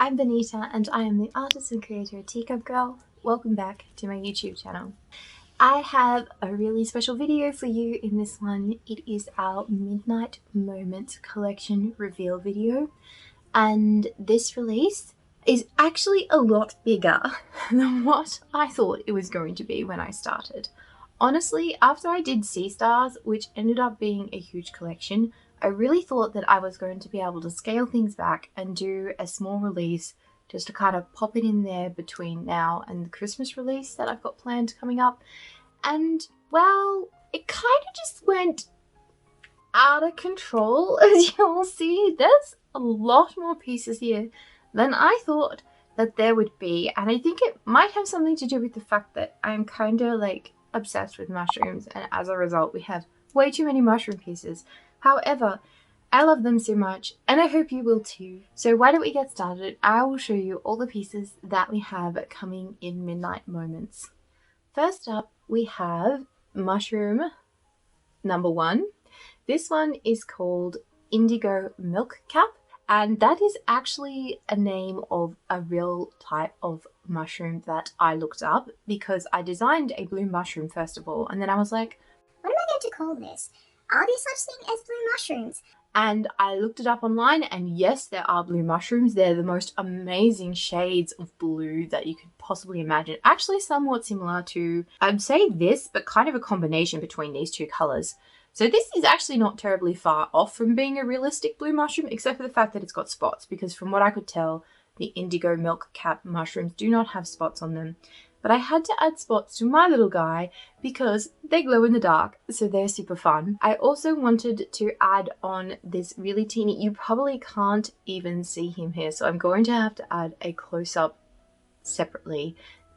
I'm Bonita and I am the artist and creator of Teacup Girl. Welcome back to my YouTube channel. I have a really special video for you in this one. It is our Midnight Moments collection reveal video, and this release is actually a lot bigger than what I thought it was going to be when I started. Honestly, after I did Sea Stars, which ended up being a huge collection, I really thought that I was going to be able to scale things back and do a small release just to kind of pop it in there between now and the Christmas release that I've got planned coming up. And, well, it kind of just went out of control, as you'll see. There's a lot more pieces here than I thought that there would be. And I think it might have something to do with the fact that I'm kind of like obsessed with mushrooms, and as a result we have way too many mushroom pieces. However, I love them so much and I hope you will too. So why don't we get started? I will show you all the pieces that we have coming in Midnight Moments. First up, we have mushroom number 1. This one is called Indigo Milk Cap, and that is actually a name of a real type of mushroom that I looked up because I designed a blue mushroom first of all, and then I was like, what am I going to call this? Are there such things as blue mushrooms? And I looked it up online, and yes, there are blue mushrooms. They're the most amazing shades of blue that you could possibly imagine. Actually somewhat similar to, I'd say this, but kind of a combination between these two colors. So this is actually not terribly far off from being a realistic blue mushroom, except for the fact that it's got spots, because from what I could tell, the indigo milk cap mushrooms do not have spots on them. But I had to add spots to my little guy because they glow in the dark, so they're super fun. I also wanted to add on this really teeny, you probably can't even see him here, so I'm going to have to add a close-up separately.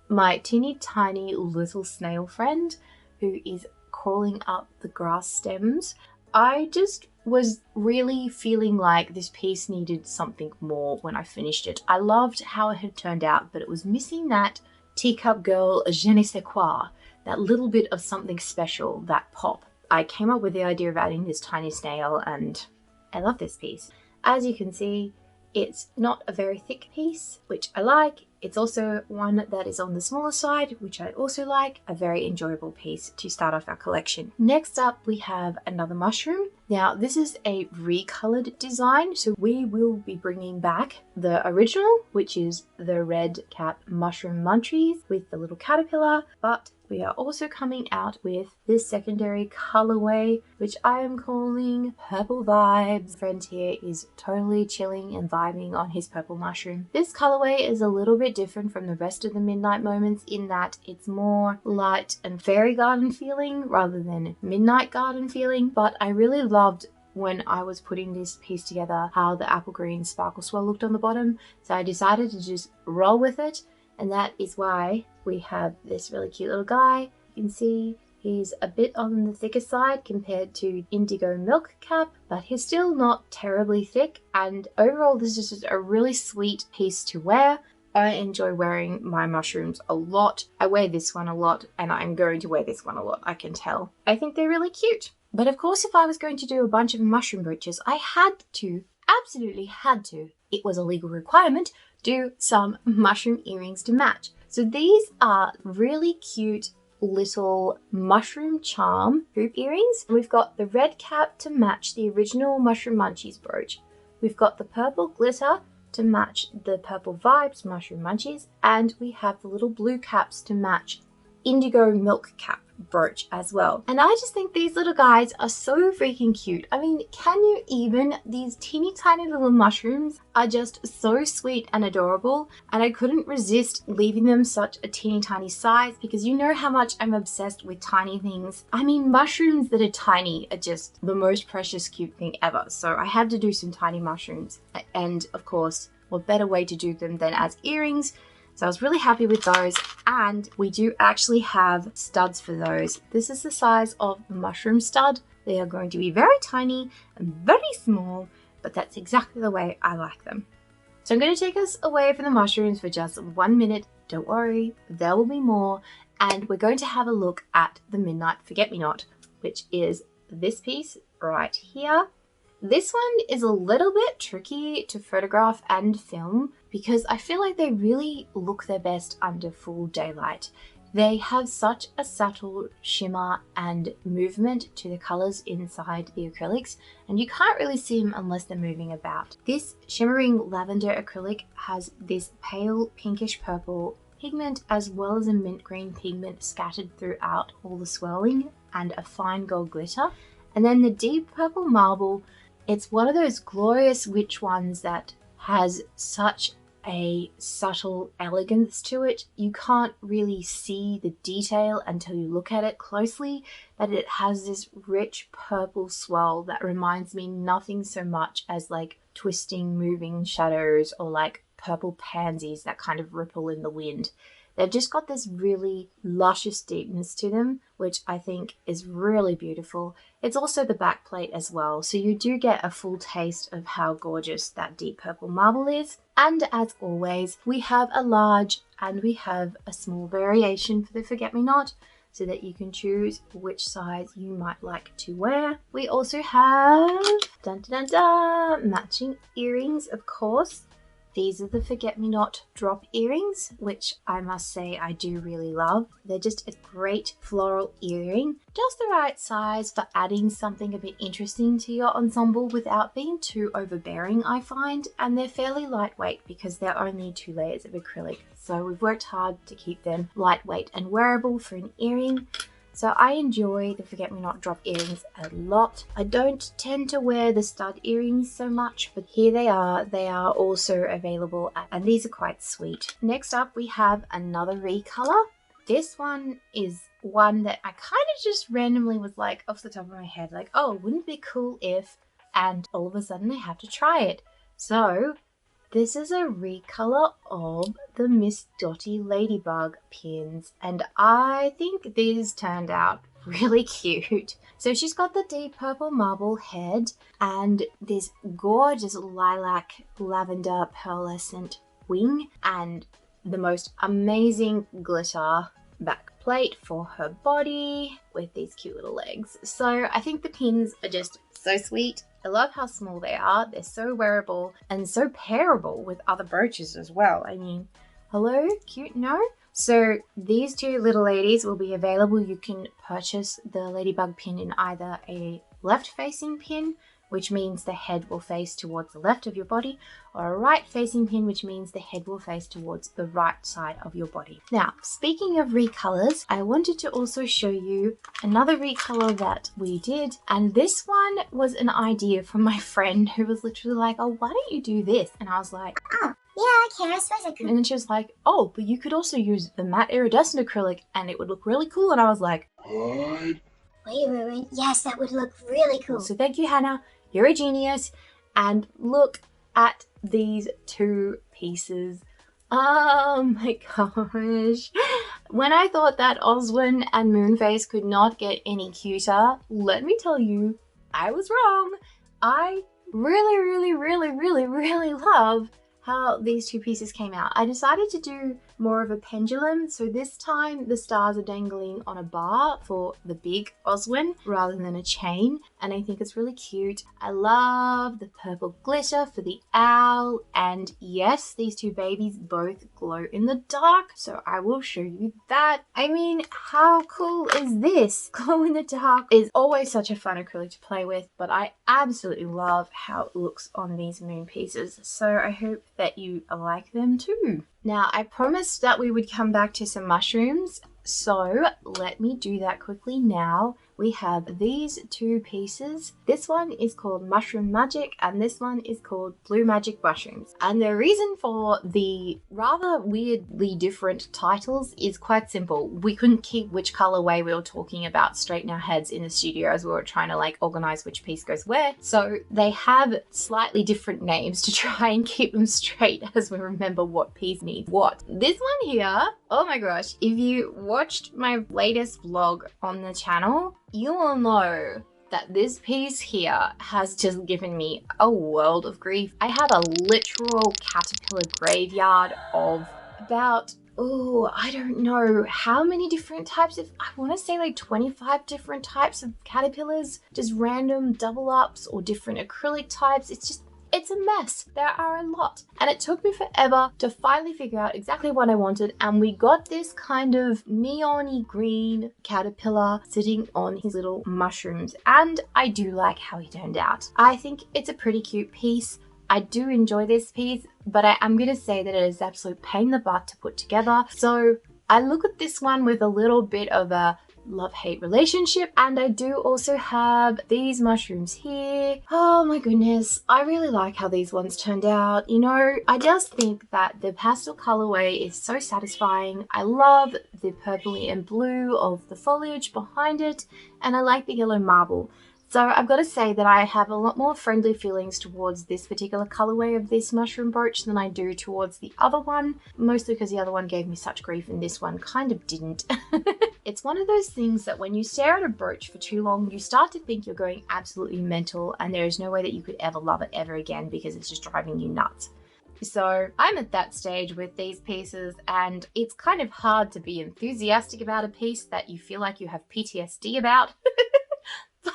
My teeny tiny little snail friend who is crawling up the grass stems. I just was really feeling like this piece needed something more when I finished it. I loved how it had turned out, but it was missing that Teacup Girl je ne sais quoi, that little bit of something special, that pop. I came up with the idea of adding this tiny snail, and I love this piece. As you can see, it's not a very thick piece, which I like. It's also one that is on the smaller side, which I also like. A very enjoyable piece to start off our collection. Next up, we have another mushroom. Now, this is a recolored design, so we will be bringing back the original, which is the red cap mushroom munchies with the little caterpillar, but we are also coming out with this secondary colorway, which I am calling Purple Vibes. Friend here is totally chilling and vibing on his purple mushroom. This colorway is a little bit different from the rest of the Midnight Moments in that it's more light and fairy garden feeling rather than midnight garden feeling, but I really loved when I was putting this piece together how the apple green sparkle swirl looked on the bottom, so I decided to just roll with it. And that is why we have this really cute little guy. You can see he's a bit on the thicker side compared to Indigo Milk Cap, but he's still not terribly thick. And overall, this is just a really sweet piece to wear. I enjoy wearing my mushrooms a lot. I wear this one a lot, and I'm going to wear this one a lot, I can tell. I think they're really cute. But of course, if I was going to do a bunch of mushroom brooches, I had to, absolutely had to, it was a legal requirement, do some mushroom earrings to match. So these are really cute little mushroom charm hoop earrings. We've got the red cap to match the original Mushroom Munchies brooch. We've got the purple glitter to match the Purple Vibes Mushroom Munchies, and we have the little blue caps to match Indigo Milk Cap brooch as well. And I just think these little guys are so freaking cute. I mean, can you even? These teeny tiny little mushrooms are just so sweet and adorable, and I couldn't resist leaving them such a teeny tiny size because you know how much I'm obsessed with tiny things. I mean, mushrooms that are tiny are just the most precious cute thing ever, so I had to do some tiny mushrooms, and of course, what better way to do them than as earrings. So I was really happy with those, and we do actually have studs for those. This is the size of the mushroom stud. They are going to be very tiny and very small, but that's exactly the way I like them. So I'm going to take us away from the mushrooms for just 1 minute. Don't worry, there will be more, and we're going to have a look at the Midnight Forget-Me-Not, which is this piece right here. This one is a little bit tricky to photograph and film because I feel like they really look their best under full daylight. They have such a subtle shimmer and movement to the colors inside the acrylics, and you can't really see them unless they're moving about. This shimmering lavender acrylic has this pale pinkish purple pigment as well as a mint green pigment scattered throughout all the swirling and a fine gold glitter. And then the deep purple marble, it's one of those glorious witch ones that has such a subtle elegance to it. You can't really see the detail until you look at it closely, but it has this rich purple swirl that reminds me nothing so much as like twisting moving shadows or like purple pansies that kind of ripple in the wind. They've just got this really luscious deepness to them, which I think is really beautiful. It's also the back plate as well, so you do get a full taste of how gorgeous that deep purple marble is. And as always, we have a large and we have a small variation for the Forget-Me-Not, so that you can choose which size you might like to wear. We also have matching earrings, of course. These are the Forget-Me-Not drop earrings, which I must say I do really love. They're just a great floral earring, just the right size for adding something a bit interesting to your ensemble without being too overbearing, I find. And they're fairly lightweight because they're only 2 layers of acrylic. So we've worked hard to keep them lightweight and wearable for an earring. So I enjoy the Forget-Me-Not drop earrings a lot. I don't tend to wear the stud earrings so much, but here they are. They are also available and these are quite sweet. Next up we have another recolor. This one is one that I kind of just randomly was like off the top of my head, like, oh, wouldn't it be cool if, and all of a sudden I have to try it. So this is a recolor of the Miss Dotty Ladybug pins, and I think these turned out really cute. So she's got the deep purple marble head and this gorgeous lilac lavender pearlescent wing and the most amazing glitter back plate for her body with these cute little legs. So I think the pins are just so sweet. I love how small they are. They're so wearable and so pairable with other brooches as well. I mean, hello, cute, no? So these 2 little ladies will be available. You can purchase the ladybug pin in either a left-facing pin, which means the head will face towards the left of your body, or a right-facing pin, which means the head will face towards the right side of your body. Now, speaking of recolors, I wanted to also show you another recolor that we did, and this one was an idea from my friend who was literally like, oh, why don't you do this? And I was like, Oh, yeah, I can. I suppose I could. and then she was like, oh, but you could also use the matte iridescent acrylic and it would look really cool. And I was like, what? Wait. Yes, that would look really cool. So thank you, Hannah. You're a genius. And look at these 2 pieces. Oh my gosh. When I thought that Oswin and Moonface could not get any cuter, let me tell you, I was wrong. I really love how these 2 pieces came out. I decided to do more of a pendulum, so this time the stars are dangling on a bar for the big Oswin rather than a chain, and I think it's really cute. I love the purple glitter for the owl, and yes, these 2 babies both glow in the dark, so I will show you that. I mean, how cool is this? Glow in the dark is always such a fun acrylic to play with, but I absolutely love how it looks on these moon pieces, so I hope that you like them too. Now, I promised that we would come back to some mushrooms, so let me do that quickly now. We have these 2 pieces. This one is called Mushroom Magic and this one is called Blue Magic Mushrooms. And the reason for the rather weirdly different titles is quite simple. We couldn't keep which colorway we were talking about straight in our heads in the studio as we were trying to like organize which piece goes where. So they have slightly different names to try and keep them straight as we remember what piece needs what. This one here, oh my gosh, if you watched my latest vlog on the channel, you will know that this piece here has just given me a world of grief. I have a literal caterpillar graveyard of about, oh, I don't know how many different types of, I want to say like 25 different types of caterpillars, just random double ups or different acrylic types. It's a mess. There are a lot. And it took me forever to finally figure out exactly what I wanted. And we got this kind of neon-y green caterpillar sitting on his little mushrooms. And I do like how he turned out. I think it's a pretty cute piece. I do enjoy this piece, but I am going to say that it is absolute pain in the butt to put together. So I look at this one with a little bit of a love-hate relationship, and I do also have these mushrooms here. Oh my goodness, I really like how these ones turned out. You know, I just think that the pastel colorway is so satisfying. I love the purpley and blue of the foliage behind it, and I like the yellow marble. So I've got to say that I have a lot more friendly feelings towards this particular colorway of this mushroom brooch than I do towards the other one, mostly because the other one gave me such grief and this one kind of didn't. It's one of those things that when you stare at a brooch for too long, you start to think you're going absolutely mental and there is no way that you could ever love it ever again because it's just driving you nuts. So I'm at that stage with these pieces, and it's kind of hard to be enthusiastic about a piece that you feel like you have PTSD about. But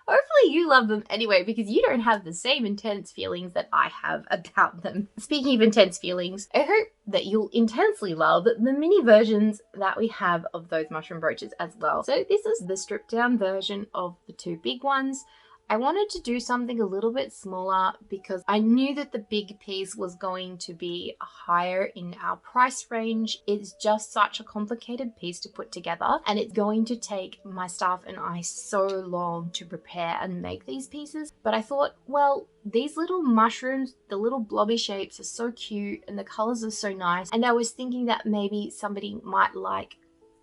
hopefully you love them anyway, because you don't have the same intense feelings that I have about them. Speaking of intense feelings, I hope that you'll intensely love the mini versions that we have of those mushroom brooches as well. So this is the stripped down version of the two big ones. I wanted to do something a little bit smaller because I knew that the big piece was going to be higher in our price range. It's just such a complicated piece to put together, and it's going to take my staff and I so long to prepare and make these pieces. But I thought, well, these little mushrooms, the little blobby shapes are so cute and the colors are so nice. And I was thinking that maybe somebody might like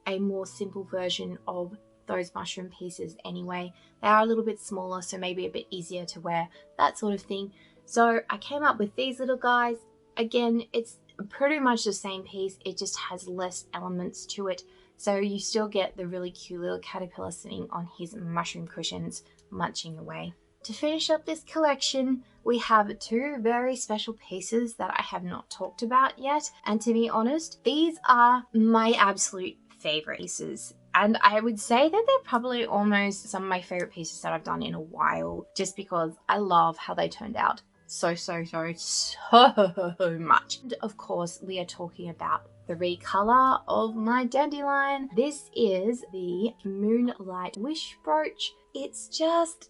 a more simple version of those mushroom pieces anyway. They are a little bit smaller, so maybe a bit easier to wear, that sort of thing. So I came up with these little guys. Again, it's pretty much the same piece, it just has less elements to it. So you still get the really cute little caterpillar sitting on his mushroom cushions, munching away. To finish up this collection, we have two very special pieces that I have not talked about yet. And to be honest, these are my absolute favorite pieces. And I would say that they're probably almost some of my favorite pieces that I've done in a while, just because I love how they turned out so much. And of course, we are talking about the recolor of my dandelion. This is the Moonlight Wish brooch. It's just,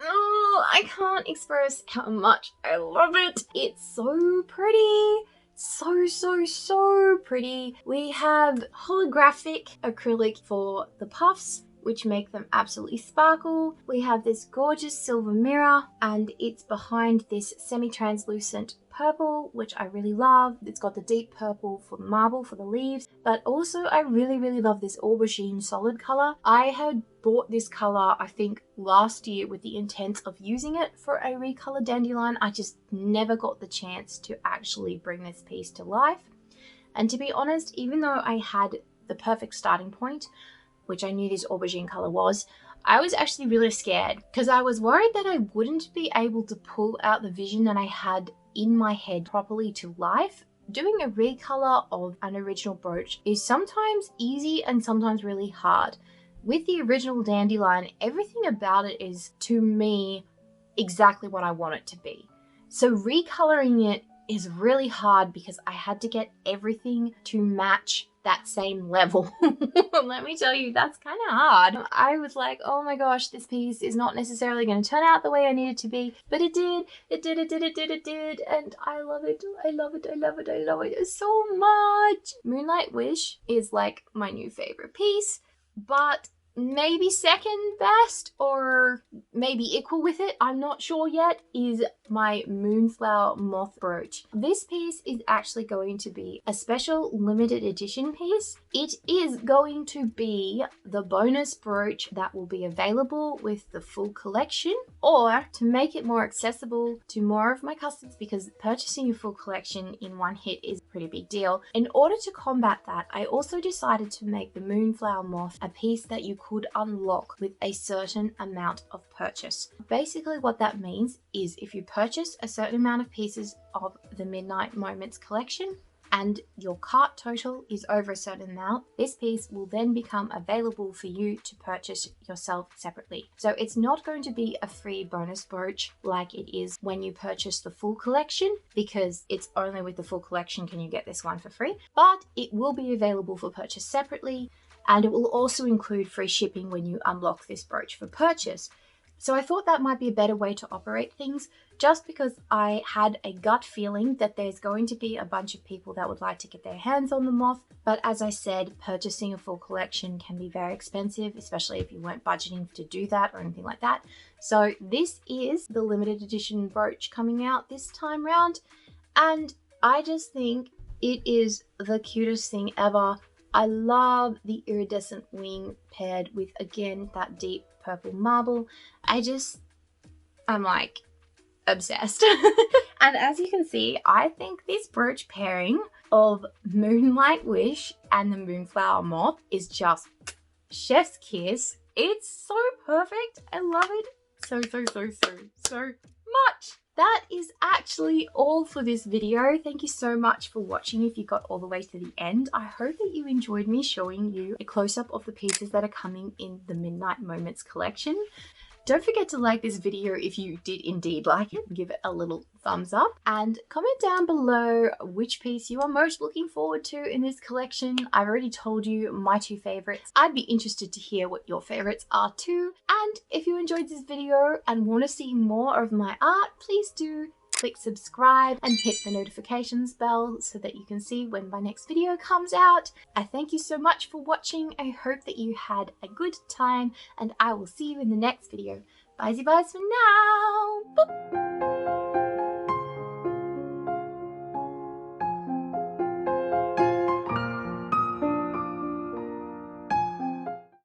oh, I can't express how much I love it. It's so pretty. So pretty. We have holographic acrylic for the puffs, which make them absolutely sparkle. We have this gorgeous silver mirror, and it's behind this semi-translucent purple, which I really love. It's got the deep purple for the marble for the leaves, but also I really love this aubergine solid color. I had bought this color, I think, last year with the intent of using it for a recolor dandelion. I just never got the chance to actually bring this piece to life. And to be honest, even though I had the perfect starting point, which I knew this aubergine color was, I was actually really scared because I was worried that I wouldn't be able to pull out the vision that I had in my head properly to life. Doing a recolor of an original brooch is sometimes easy and sometimes really hard. With the original dandelion, everything about it is, to me, exactly what I want it to be. So recoloring it is really hard because I had to get everything to match that same level. Let me tell you, that's kind of hard. I was like, oh my gosh, this piece is not necessarily going to turn out the way I need it to be, but it did, and I love it, I love it so much. Moonlight Wish is like my new favorite piece, but maybe second best or maybe equal with it, I'm not sure yet, is my Moonflower Moth brooch. This piece is actually going to be a special limited edition piece. It is going to be the bonus brooch that will be available with the full collection, or to make it more accessible to more of my customers, because purchasing a full collection in one hit is a pretty big deal. In order to combat that, I also decided to make the Moonflower Moth a piece that you could unlock with a certain amount of purchase. Basically what that means is if you purchase a certain amount of pieces of the Midnight Moments collection, and your cart total is over a certain amount, this piece will then become available for you to purchase yourself separately. So it's not going to be a free bonus brooch like it is when you purchase the full collection, because it's only with the full collection can you get this one for free, but it will be available for purchase separately, and it will also include free shipping when you unlock this brooch for purchase. So I thought that might be a better way to operate things, just because I had a gut feeling that there's going to be a bunch of people that would like to get their hands on the moth. But as I said, purchasing a full collection can be very expensive, especially if you weren't budgeting to do that or anything like that. So this is the limited edition brooch coming out this time round, and I just think it is the cutest thing ever. I love the iridescent wing paired with, again, that deep purple marble. I'm like obsessed. And as you can see, I think this brooch pairing of Moonlight Wish and the Moonflower Moth is just chef's kiss. It's so perfect. I love it so much. That is actually all for this video. Thank you so much for watching if you got all the way to the end. I hope that you enjoyed me showing you a close-up of the pieces that are coming in the Midnight Moments collection. Don't forget to like this video if you did indeed like it. Give it a little thumbs up and comment down below which piece you are most looking forward to in this collection. I've already told you my 2 favorites. I'd be interested to hear what your favorites are too. And if you enjoyed this video and want to see more of my art, please do click subscribe and hit the notifications bell so that you can see when my next video comes out. I thank you so much for watching. I hope that you had a good time, and I will see you in the next video. Bye-bye for now. Boop.